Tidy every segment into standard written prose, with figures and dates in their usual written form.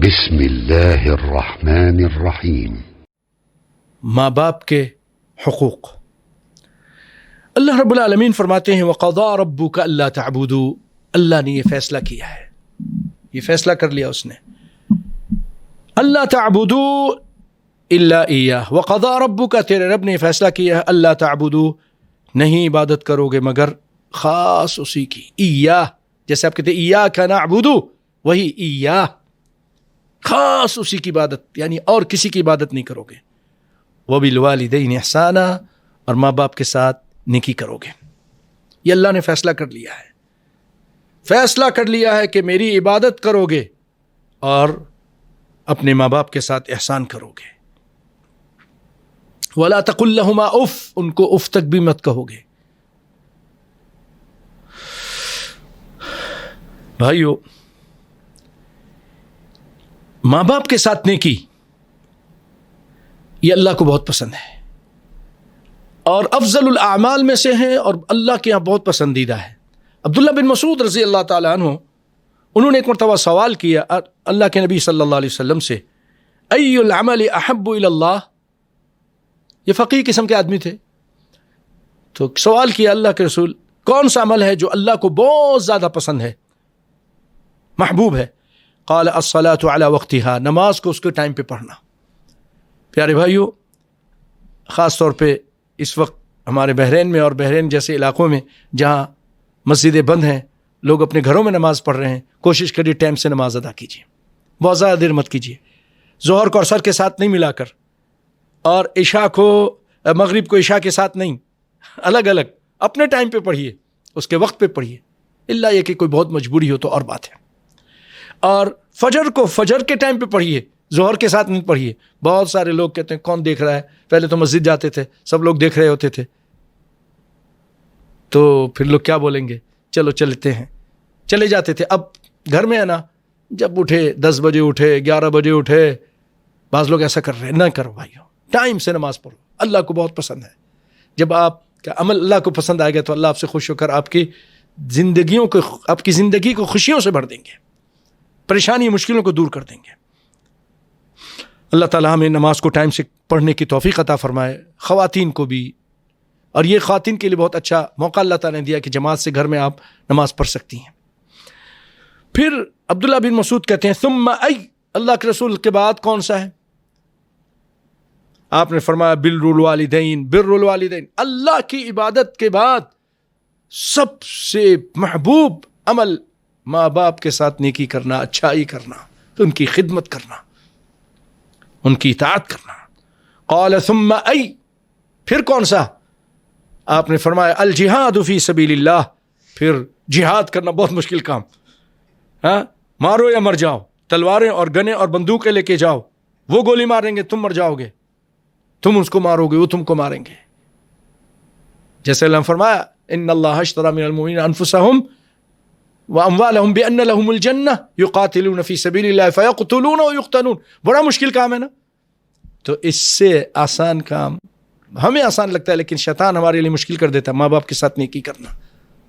بسم اللہ الرحمن الرحیم۔ ماں باپ کے حقوق۔ اللہ رب العالمین فرماتے ہیں وَقَضَىٰ رَبُّكَ أَلَّا تَعْبُدُوا، اللہ نے یہ فیصلہ کیا ہے، یہ فیصلہ کر لیا اس نے، اللہ تعبدوا الا ایاہ، وقضا ربک، تیرے رب نے فیصلہ کیا ہے اللہ تعبدوا، نہیں عبادت کرو گے مگر خاص اسی کی، ایاہ، جیسے آپ کہتے ہیں ایاک نعبد، وہی ایاہ، خاص اسی کی عبادت، یعنی اور کسی کی عبادت نہیں کرو گے، وبالوالدین احسانا، اور ماں باپ کے ساتھ نیکی کرو گے۔ یہ اللہ نے فیصلہ کر لیا ہے، فیصلہ کر لیا ہے کہ میری عبادت کرو گے اور اپنے ماں باپ کے ساتھ احسان کرو گے۔ وَلَا تَقُلْ لَهُمَا اف، ان کو اف تک بھی مت کہو گے۔ بھائیو، ماں باپ کے ساتھ نیکی یہ اللہ کو بہت پسند ہے اور افضل الاعمال میں سے ہے اور اللہ کے یہاں بہت پسندیدہ ہے۔ عبداللہ بن مسعود رضی اللہ تعالیٰ عنہ، انہوں نے ایک مرتبہ سوال کیا اللہ کے نبی صلی اللہ علیہ وسلم سے، ای العمل احب الی اللہ، یہ فقیہ قسم کے آدمی تھے، تو سوال کیا اللہ کے رسول کون سا عمل ہے جو اللہ کو بہت زیادہ پسند ہے، محبوب ہے؟ قال الصلاۃ علی وقتها، نماز کو اس کے ٹائم پہ پڑھنا۔ پیارے بھائیو، خاص طور پہ اس وقت ہمارے بحرین میں اور بحرین جیسے علاقوں میں جہاں مسجدیں بند ہیں، لوگ اپنے گھروں میں نماز پڑھ رہے ہیں، کوشش کریے ٹائم سے نماز ادا کیجیے، بہت زیادہ دیر مت کیجیے، ظہر کو عصر کے ساتھ نہیں ملا کر، اور عشاء کو مغرب کو عشاء کے ساتھ نہیں، الگ الگ اپنے ٹائم پہ پڑھیے، اس کے وقت پہ پڑھیے، الا یہ کہ کوئی بہت مجبوری ہو تو اور بات ہے۔ اور فجر کو فجر کے ٹائم پہ پڑھیے، ظہر کے ساتھ نہیں پڑھیے۔ بہت سارے لوگ کہتے ہیں کون دیکھ رہا ہے، پہلے تو مسجد جاتے تھے سب لوگ دیکھ رہے ہوتے تھے، تو پھر لوگ کیا بولیں گے، چلو چلتے ہیں، چلے جاتے تھے۔ اب گھر میں ہے نا، جب اٹھے 10 بجے اٹھے، 11 بجے اٹھے، بعض لوگ ایسا کر رہے ہیں، نہ کرو بھائیو، ٹائم سے نماز پڑھو، اللہ کو بہت پسند ہے۔ جب آپ کا عمل اللہ کو پسند آئے گا تو اللہ آپ سے خوش ہو کر آپ کی زندگی کو خوشیوں سے بھر دیں گے، پریشانی مشکلوں کو دور کر دیں گے۔ اللہ تعالیٰ ہمیں نماز کو ٹائم سے پڑھنے کی توفیق عطا فرمائے، خواتین کو بھی، اور یہ خواتین کے لیے بہت اچھا موقع اللہ تعالیٰ نے دیا کہ جماعت سے گھر میں آپ نماز پڑھ سکتی ہیں۔ پھر عبداللہ بن مسعود کہتے ہیں ثم ای، اللہ کے رسول کے بعد کون سا ہے؟ آپ نے فرمایا بر الوالدین، اللہ کی عبادت کے بعد سب سے محبوب عمل ماں باپ کے ساتھ نیکی کرنا، اچھائی کرنا، ان کی خدمت کرنا، ان کی اطاعت کرنا۔ قال ثم ای، پھر کون سا؟ آپ نے فرمایا الجہاد فی سبیل اللہ، پھر جہاد کرنا بہت مشکل کام، ہاں، مارو یا مر جاؤ، تلواریں اور گنے اور بندوقیں لے کے جاؤ، وہ گولی ماریں گے تم مر جاؤ گے، تم اس کو مارو گے وہ تم کو ماریں گے۔ جیسے اللہ نے فرمایا ان اللہ اشتری من المؤمنین انفسهم واموالهم بان لهم الجنہ یقاتلون فی سبیل اللہ فیقتلون ویقتلون، بڑا مشکل کام ہے نا۔ تو اس سے آسان کام ہمیں آسان لگتا ہے، لیکن شیطان ہمارے لیے مشکل کر دیتا ہے۔ ماں باپ کے ساتھ نیکی کرنا،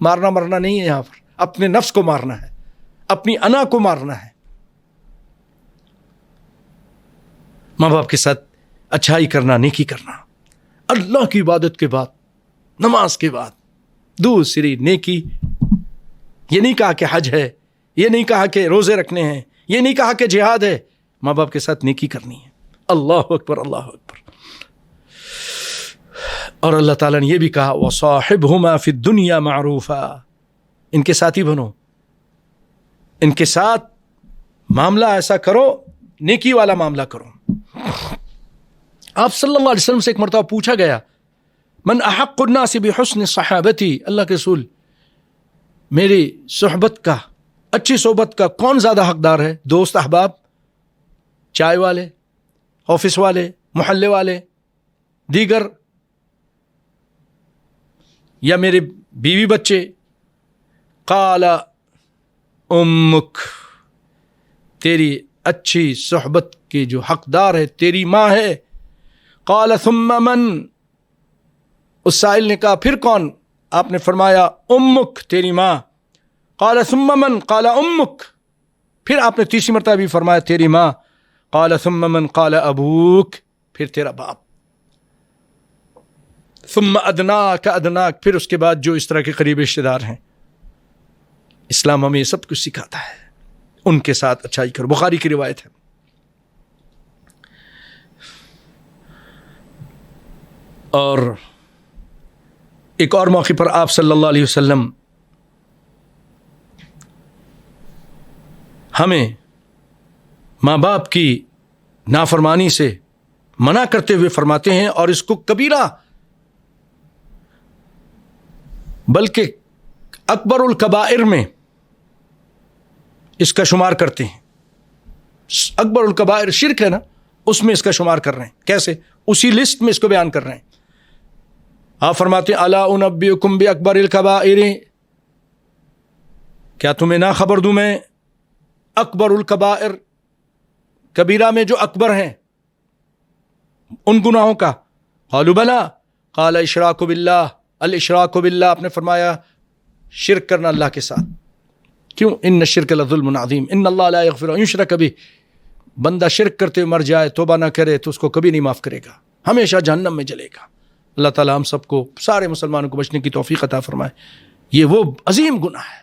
مارنا مرنا نہیں ہے، یہاں پر اپنے نفس کو مارنا ہے، اپنی انا کو مارنا ہے۔ ماں باپ کے ساتھ اچھائی کرنا، نیکی کرنا، اللہ کی عبادت کے بعد، نماز کے بعد دوسری نیکی۔ یہ نہیں کہا کہ حج ہے، یہ نہیں کہا کہ روزے رکھنے ہیں، یہ نہیں کہا کہ جہاد ہے، ماں باپ کے ساتھ نیکی کرنی ہے۔ اللہ اکبر، اللہ اکبر۔ اور اللہ تعالیٰ نے یہ بھی کہا وَصَاحِبْهُمَا فِي الدُّنْيَا مَعْرُوفًا، ان کے ساتھی بنو، ان کے ساتھ معاملہ ایسا کرو، نیکی والا معاملہ کرو۔ آپ صلی اللہ علیہ وسلم سے ایک مرتبہ پوچھا گیا من احق الناس بحسن صحابتی، اللہ کے رسول میری صحبت کا، اچھی صحبت کا کون زیادہ حقدار ہے؟ دوست احباب، چائے والے، آفس والے، محلے والے، دیگر، یا میرے بیوی بچے؟ قال امک، تیری اچھی صحبت کے جو حقدار ہے تیری ماں ہے۔ قال ثم من، اس سائل نے کہا پھر کون؟ آپ نے فرمایا امک، تیری ماں۔ قال ثم من؟ قال امک، پھر آپ نے تیسری مرتبہ بھی فرمایا تیری ماں، قال ثم من قال ابوک، پھر تیرا باپ، ثم ادناک ادناک، پھر اس کے بعد جو اس طرح کے قریب رشتے دار ہیں۔ اسلام ہمیں یہ سب کچھ سکھاتا ہے، ان کے ساتھ اچھائی کرو، بخاری کی روایت ہے۔ اور ایک اور موقع پر آپ صلی اللہ علیہ وسلم ہمیں ماں باپ کی نافرمانی سے منع کرتے ہوئے فرماتے ہیں، اور اس کو کبیرہ بلکہ اکبر الکبائر میں اس کا شمار کرتے ہیں۔ اکبر الکبائر شرک ہے نا، اس میں اس کا شمار کر رہے ہیں۔ کیسے؟ اسی لسٹ میں اس کو بیان کر رہے ہیں۔ آپ فرماتے ہیں الا انبئکم باکبر الکبائر، کیا تمہیں نہ خبر دوں میں اکبر الکبائر، کبیرہ میں جو اکبر ہیں ان گناہوں کا؟ قالوا بلا، قال اشراک باللہ، الاشراک باللہ، آپ نے فرمایا شرک کرنا اللہ کے ساتھ۔ کیوں؟ ان الشرک لظلم عظیم، ان اللہ لا یغفر ان یشرک بہ، بندہ شرک کرتے ہوئے مر جائے، توبہ نہ کرے تو اس کو کبھی نہیں معاف کرے گا، ہمیشہ جہنم میں جلے گا۔ اللہ تعالیٰ ہم سب کو، سارے مسلمانوں کو بچنے کی توفیق عطا فرمائے۔ یہ وہ عظیم گناہ ہے،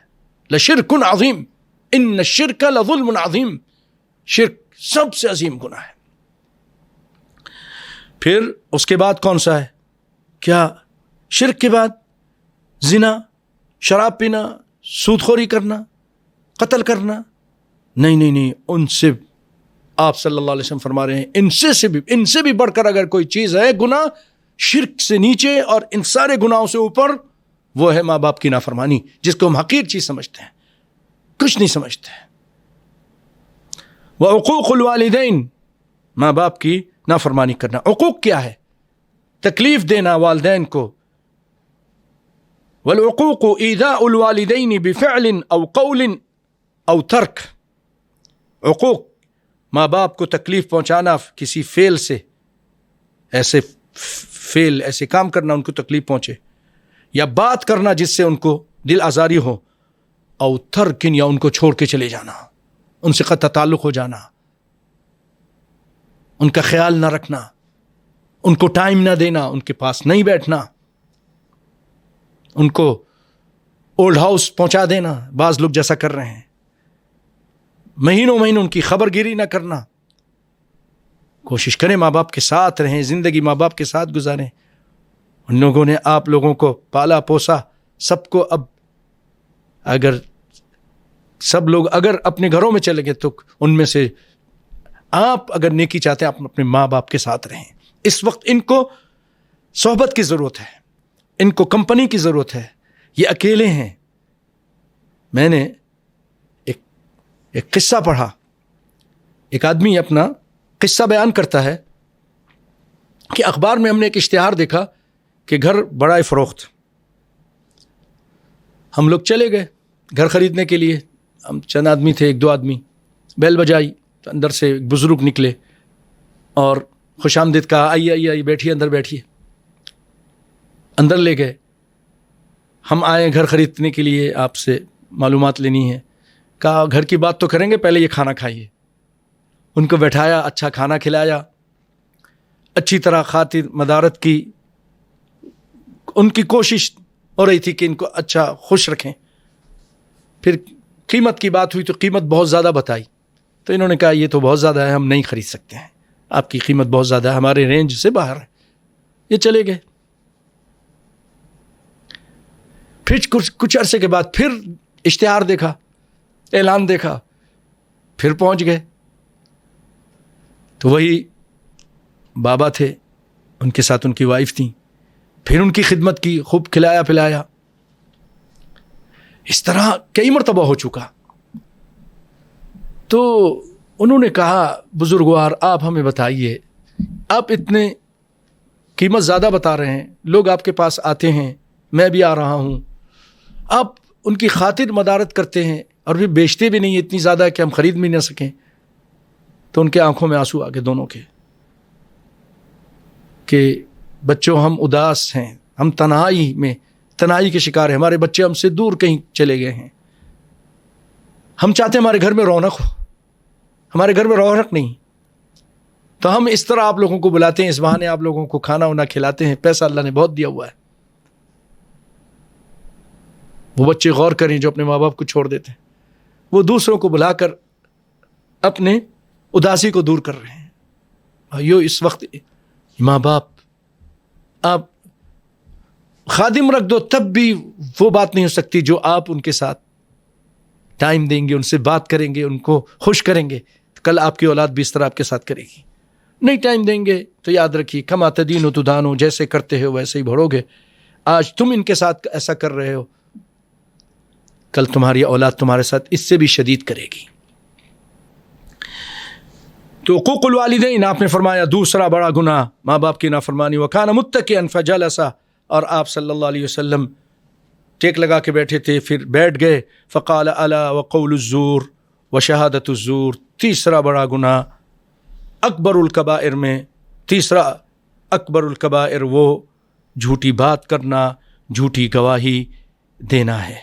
لشرک عظیم، ان الشرک لظلم عظیم، شرک سب سے عظیم گناہ ہے۔ پھر اس کے بعد کون سا ہے؟ کیا شرک کے بعد زنا، شراب پینا، سود خوری کرنا، قتل کرنا؟ نہیں نہیں نہیں، ان سے آپ صلی اللہ علیہ وسلم فرما رہے ہیں ان سے بھی بڑھ کر اگر کوئی چیز ہے گناہ، شرک سے نیچے اور ان سارے گناہوں سے اوپر، وہ ہے ماں باپ کی نافرمانی، جس کو ہم حقیر چیز سمجھتے ہیں، کچھ نہیں سمجھتے۔ وعقوق الوالدین، ماں باپ کی نافرمانی کرنا۔ عقوق کیا ہے؟ تکلیف دینا والدین کو۔ والعقوق ایذاء الوالدین بفعل او قول او ترک، عقوق ماں باپ کو تکلیف پہنچانا کسی فعل سے، ایسے کام کرنا ان کو تکلیف پہنچے، یا بات کرنا جس سے ان کو دل آزاری ہو، او ترکن، یا ان کو چھوڑ کے چلے جانا، ان سے قطع تعلق ہو جانا، ان کا خیال نہ رکھنا، ان کو ٹائم نہ دینا، ان کے پاس نہیں بیٹھنا، ان کو اولڈ ہاؤس پہنچا دینا، بعض لوگ جیسا کر رہے ہیں، مہینوں ان کی خبر گیری نہ کرنا۔ کوشش کریں ماں باپ کے ساتھ رہیں، زندگی ماں باپ کے ساتھ گزاریں۔ ان لوگوں نے آپ لوگوں کو پالا پوسا، سب کو، اب اگر سب لوگ اگر اپنے گھروں میں چلے گئے تو ان میں سے آپ اگر نیکی چاہتے ہیں آپ اپنے ماں باپ کے ساتھ رہیں۔ اس وقت ان کو صحبت کی ضرورت ہے، ان کو کمپنی کی ضرورت ہے، یہ اکیلے ہیں۔ میں نے ایک قصہ پڑھا، ایک آدمی اپنا قصہ بیان کرتا ہے کہ اخبار میں ہم نے ایک اشتہار دیکھا کہ گھر بڑا فروخت۔ ہم لوگ چلے گئے گھر خریدنے کے لیے، ہم چند آدمی تھے، ایک دو آدمی، بیل بجائی تو اندر سے ایک بزرگ نکلے اور خوش آمدید کہا، آئیے بیٹھیے، اندر بیٹھیے۔ اندر لے گئے، ہم آئے گھر خریدنے کے لیے، آپ سے معلومات لینی ہے۔ کہا گھر کی بات تو کریں گے، پہلے یہ کھانا کھائیے۔ ان کو بیٹھایا، اچھا کھانا کھلایا، اچھی طرح خاطر مدارت کی، ان کی کوشش ہو رہی تھی کہ ان کو اچھا خوش رکھیں۔ پھر قیمت کی بات ہوئی تو قیمت بہت زیادہ بتائی، تو انہوں نے کہا یہ تو بہت زیادہ ہے، ہم نہیں خرید سکتے ہیں، آپ کی قیمت بہت زیادہ ہے، ہمارے رینج سے باہر ہے۔ یہ چلے گئے۔ پھر کچھ عرصے کے بعد پھر اشتہار دیکھا، اعلان دیکھا، پھر پہنچ گئے تو وہی بابا تھے، ان کے ساتھ ان کی وائف تھیں، پھر ان کی خدمت کی، خوب کھلایا پلایا۔ اس طرح کئی مرتبہ ہو چکا۔ تو انہوں نے کہا بزرگوار آپ ہمیں بتائیے، آپ اتنے قیمت زیادہ بتا رہے ہیں، لوگ آپ کے پاس آتے ہیں، میں بھی آ رہا ہوں، آپ ان کی خاطر مدارت کرتے ہیں اور بھی بیچتے بھی نہیں اتنی زیادہ کہ ہم خرید بھی نہ سکیں۔ تو ان کے آنکھوں میں آنسو آ گئے دونوں کے کہ بچوں ہم اداس ہیں، ہم تنہائی کے شکار ہیں، ہمارے بچے ہم سے دور کہیں چلے گئے ہیں، ہم چاہتے ہیں ہمارے گھر میں رونق ہو، ہمارے گھر میں رونق نہیں، تو ہم اس طرح آپ لوگوں کو بلاتے ہیں، اس بہانے آپ لوگوں کو کھانا وانا کھلاتے ہیں، پیسہ اللہ نے بہت دیا ہوا ہے۔ وہ بچے غور کریں جو اپنے ماں باپ کو چھوڑ دیتے ہیں، وہ دوسروں کو بلا کر اپنے اداسی کو دور کر رہے ہیں۔ بھائیو، اس وقت ماں باپ آپ خادم رکھ دو تب بھی وہ بات نہیں ہو سکتی جو آپ ان کے ساتھ ٹائم دیں گے، ان سے بات کریں گے، ان کو خوش کریں گے، کل آپ کی اولاد بھی اس طرح آپ کے ساتھ کرے گی۔ نہیں ٹائم دیں گے تو یاد رکھیے، کما تدین و تدانو، جیسے کرتے ہو ویسے ہی بڑھو گے۔ آج تم ان کے ساتھ ایسا کر رہے ہو، کل تمہاری اولاد تمہارے ساتھ اس سے بھی شدید کرے گی۔ تو حقوق الوالدین آپ نے فرمایا دوسرا بڑا گناہ ماں باپ کی نافرمانی۔ وکان متکئا فجلس، اور آپ صلی اللہ علیہ وسلم ٹیک لگا کے بیٹھے تھے، پھر بیٹھ گئے۔ فقال الا وقول الزور وشہادۃ الزور، تیسرا بڑا گناہ اکبر الکبائر میں، تیسرا اکبر الکبائر وہ جھوٹی بات کرنا، جھوٹی گواہی دینا ہے۔